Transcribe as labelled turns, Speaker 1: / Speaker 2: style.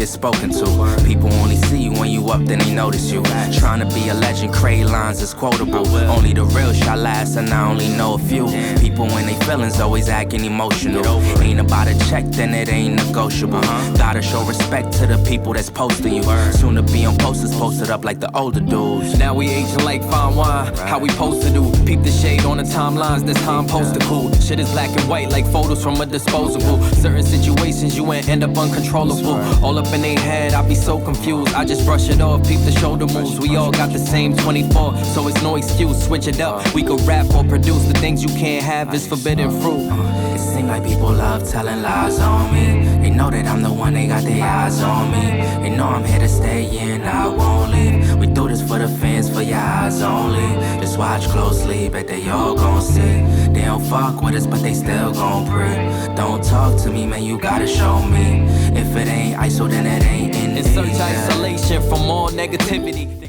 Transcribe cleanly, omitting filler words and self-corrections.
Speaker 1: get spoken to. People only see you when you up, then they notice you. Trying to be a legend, create lines that's quotable. Only the real shot last, and I only know a few. People when they feelings always acting emotional. Ain't about a check, then it ain't negotiable. Gotta show respect to the people that's posting you. Soon to be on posters posted up like the older dudes.
Speaker 2: Now we aging like fine wine, how we supposed to do. Peep the shade on the timelines, this how I'm supposed to cool. Shit is black and white like photos from a disposable. Certain situations you ain't end up uncontrollable. All up in their head, I be so confused. I just brush it off, peep the shoulder moves. We all got the same 24, so it's no excuse. Switch it up, we could rap or produce. The things you can't have is forbidden fruit.
Speaker 1: It seems like people love telling lies on me. They know that I'm the one, they got their eyes on me. They know I'm here to stay, yeah, and I won't leave. We do this for the fans, for your eyes only. Just watch closely, bet they all gon' see. They don't fuck with us, but they still gon' breathe. Don't talk to me, man, you gotta show me. If it ain't ISO, then it ain't in.
Speaker 2: In search isolation from all negativity.